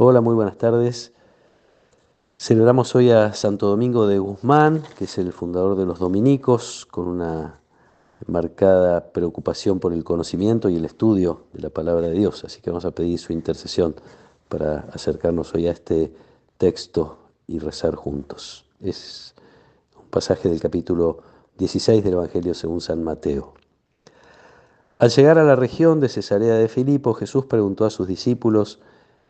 Hola, muy buenas tardes. Celebramos hoy a Santo Domingo de Guzmán, que es el fundador de los dominicos, con una marcada preocupación por el conocimiento y el estudio de la palabra de Dios. Así que vamos a pedir su intercesión para acercarnos hoy a este texto y rezar juntos. Es un pasaje del capítulo 16 del Evangelio según San Mateo. Al llegar a la región de Cesarea de Filipo, Jesús preguntó a sus discípulos: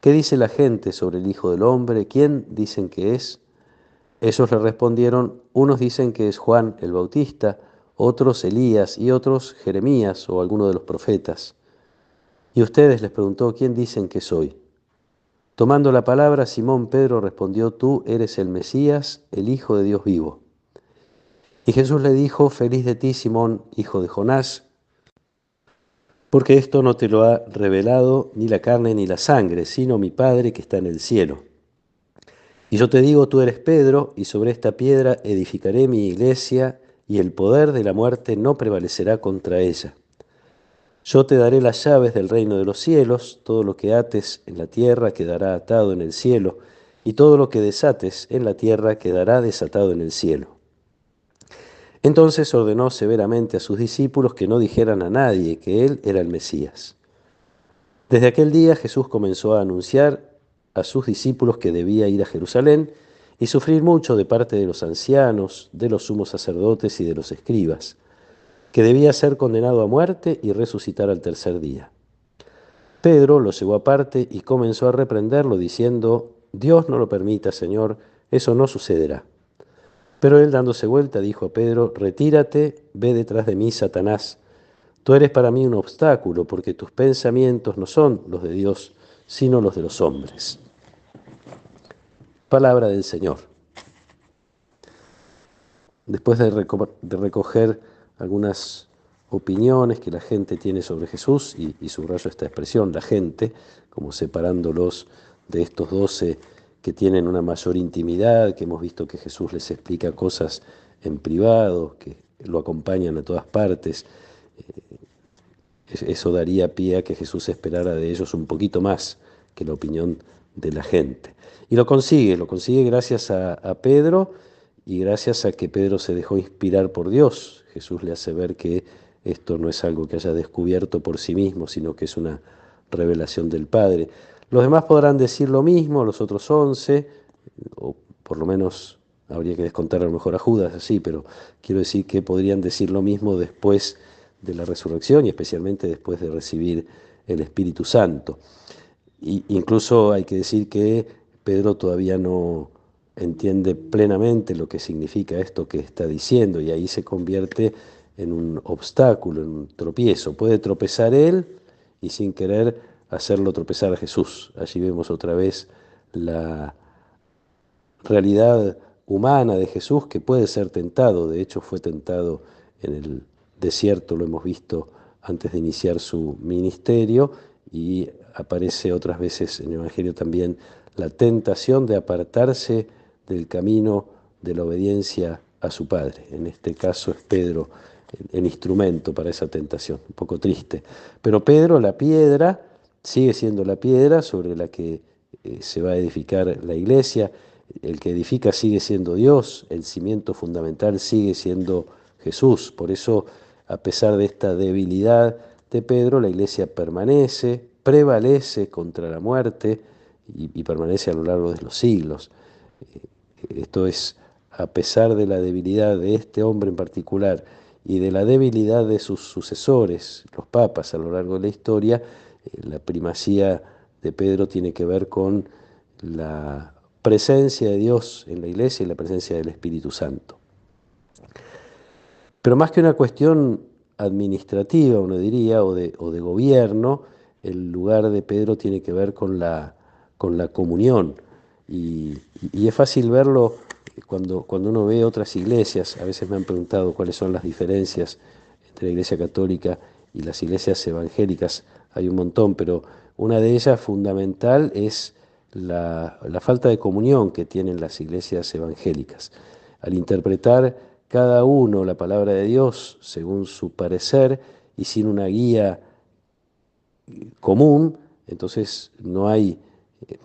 ¿Qué dice la gente sobre el Hijo del Hombre? ¿Quién dicen que es? Ellos le respondieron: unos dicen que es Juan el Bautista, otros Elías y otros Jeremías o alguno de los profetas. Y ustedes, les preguntó, ¿quién dicen que soy? Tomando la palabra, Simón Pedro respondió: Tú eres el Mesías, el Hijo de Dios vivo. Y Jesús le dijo: Feliz de ti, Simón, hijo de Jonás, porque esto no te lo ha revelado ni la carne ni la sangre, sino mi Padre que está en el cielo. Y yo te digo, tú eres Pedro, y sobre esta piedra edificaré mi iglesia, y el poder de la muerte no prevalecerá contra ella. Yo te daré las llaves del reino de los cielos. Todo lo que ates en la tierra quedará atado en el cielo, y todo lo que desates en la tierra quedará desatado en el cielo. Entonces ordenó severamente a sus discípulos que no dijeran a nadie que él era el Mesías. Desde aquel día Jesús comenzó a anunciar a sus discípulos que debía ir a Jerusalén y sufrir mucho de parte de los ancianos, de los sumos sacerdotes y de los escribas, que debía ser condenado a muerte y resucitar al tercer día. Pedro lo llevó aparte y comenzó a reprenderlo, diciendo: Dios no lo permita, Señor, eso no sucederá. Pero él, dándose vuelta, dijo a Pedro: Retírate, ve detrás de mí, Satanás. Tú eres para mí un obstáculo, porque tus pensamientos no son los de Dios, sino los de los hombres. Palabra del Señor. Después de recoger algunas opiniones que la gente tiene sobre Jesús, y subrayo esta expresión, la gente, como separándolos de estos 12 que tienen una mayor intimidad, que hemos visto que Jesús les explica cosas en privado, que lo acompañan a todas partes. Eso daría pie a que Jesús esperara de ellos un poquito más que la opinión de la gente. Y lo consigue gracias a Pedro y gracias a que Pedro se dejó inspirar por Dios. Jesús le hace ver que esto no es algo que haya descubierto por sí mismo, sino que es una revelación del Padre. Los demás podrán decir lo mismo, los otros 11, o por lo menos habría que descontar a lo mejor a Judas, así, pero quiero decir que podrían decir lo mismo después de la resurrección y especialmente después de recibir el Espíritu Santo. Incluso hay que decir que Pedro todavía no entiende plenamente lo que significa esto que está diciendo, y ahí se convierte en un obstáculo, en un tropiezo. Puede tropezar él y sin querer hacerlo tropezar a Jesús. Allí vemos otra vez la realidad humana de Jesús, que puede ser tentado. De hecho fue tentado en el desierto, lo hemos visto antes de iniciar su ministerio, y aparece otras veces en el Evangelio también la tentación de apartarse del camino de la obediencia a su Padre. En este caso es Pedro el instrumento para esa tentación, un poco triste. Pero Pedro, la piedra, sigue siendo la piedra sobre la que se va a edificar la iglesia. El que edifica sigue siendo Dios, el cimiento fundamental sigue siendo Jesús. Por eso, a pesar de esta debilidad de Pedro, la iglesia permanece, prevalece contra la muerte y permanece a lo largo de los siglos. Esto es, a pesar de la debilidad de este hombre en particular y de la debilidad de sus sucesores, los papas, a lo largo de la historia, la primacía de Pedro tiene que ver con la presencia de Dios en la iglesia y la presencia del Espíritu Santo. Pero más que una cuestión administrativa, uno diría, o de gobierno, el lugar de Pedro tiene que ver con la comunión. Y es fácil verlo cuando uno ve otras iglesias. A veces me han preguntado cuáles son las diferencias entre la iglesia católica y las iglesias evangélicas. Hay un montón, pero una de ellas fundamental es la falta de comunión que tienen las iglesias evangélicas. Al interpretar cada uno la palabra de Dios según su parecer y sin una guía común, entonces no hay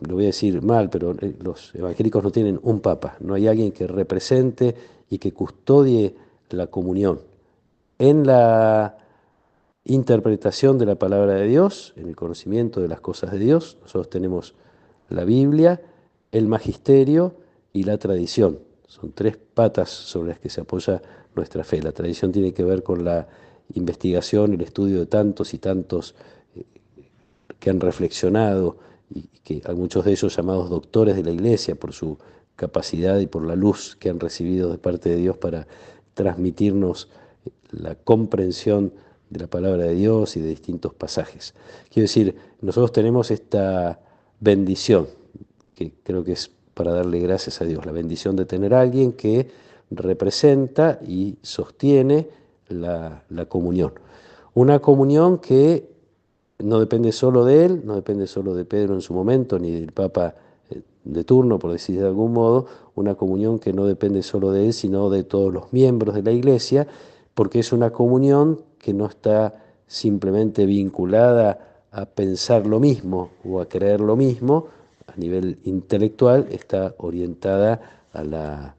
lo voy a decir mal, pero los evangélicos no tienen un papa, no hay alguien que represente y que custodie la comunión en la interpretación de la palabra de Dios, en el conocimiento de las cosas de Dios. Nosotros tenemos la Biblia, el magisterio y la tradición. Son tres patas sobre las que se apoya nuestra fe. La tradición tiene que ver con la investigación, el estudio de tantos y tantos que han reflexionado y que a muchos de ellos llamados doctores de la Iglesia por su capacidad y por la luz que han recibido de parte de Dios para transmitirnos la comprensión de la palabra de Dios y de distintos pasajes. Quiero decir, nosotros tenemos esta bendición, que creo que es para darle gracias a Dios, la bendición de tener a alguien que representa y sostiene la comunión. Una comunión que no depende solo de él, no depende solo de Pedro en su momento, ni del Papa de turno, por decir de algún modo, una comunión que no depende solo de él, sino de todos los miembros de la Iglesia, porque es una comunión que no está simplemente vinculada a pensar lo mismo o a creer lo mismo, a nivel intelectual, está orientada a la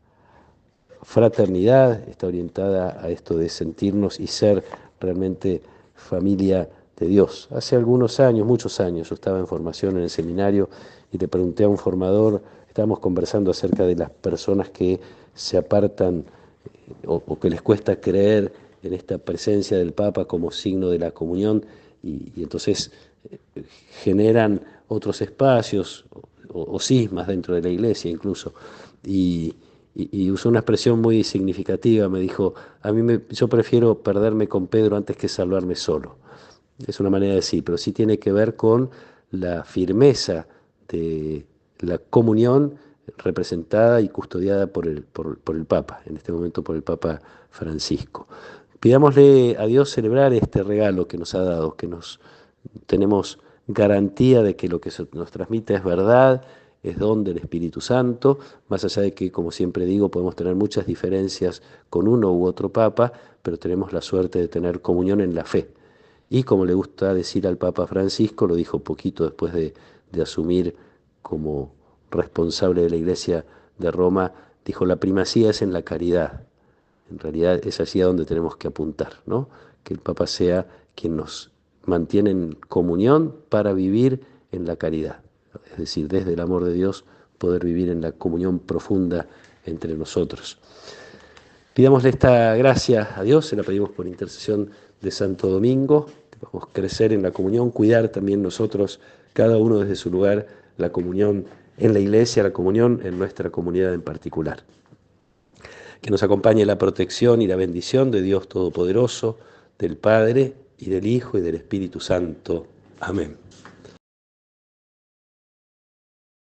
fraternidad, está orientada a esto de sentirnos y ser realmente familia de Dios. Hace algunos años, muchos años, yo estaba en formación en el seminario y le pregunté a un formador, estábamos conversando acerca de las personas que se apartan o que les cuesta creer en esta presencia del Papa como signo de la comunión y entonces generan otros espacios o cismas dentro de la iglesia incluso. Y usó una expresión muy significativa, me dijo, yo prefiero perderme con Pedro antes que salvarme solo. Es una manera de decir, pero sí tiene que ver con la firmeza de la comunión representada y custodiada por el Papa, en este momento por el Papa Francisco. Pidámosle a Dios celebrar este regalo que nos ha dado, que tenemos garantía de que lo que nos transmite es verdad, es don del Espíritu Santo, más allá de que, como siempre digo, podemos tener muchas diferencias con uno u otro Papa, pero tenemos la suerte de tener comunión en la fe. Y como le gusta decir al Papa Francisco, lo dijo poquito después de asumir como responsable de la Iglesia de Roma, dijo, la primacía es en la caridad. En realidad es allí a donde tenemos que apuntar, ¿no? Que el Papa sea quien nos mantiene en comunión para vivir en la caridad. Es decir, desde el amor de Dios poder vivir en la comunión profunda entre nosotros. Pidámosle esta gracia a Dios, se la pedimos por intercesión de Santo Domingo, que podamos crecer en la comunión, cuidar también nosotros, cada uno desde su lugar, la comunión en la iglesia, la comunión en nuestra comunidad en particular. Que nos acompañe la protección y la bendición de Dios Todopoderoso, del Padre y del Hijo y del Espíritu Santo. Amén.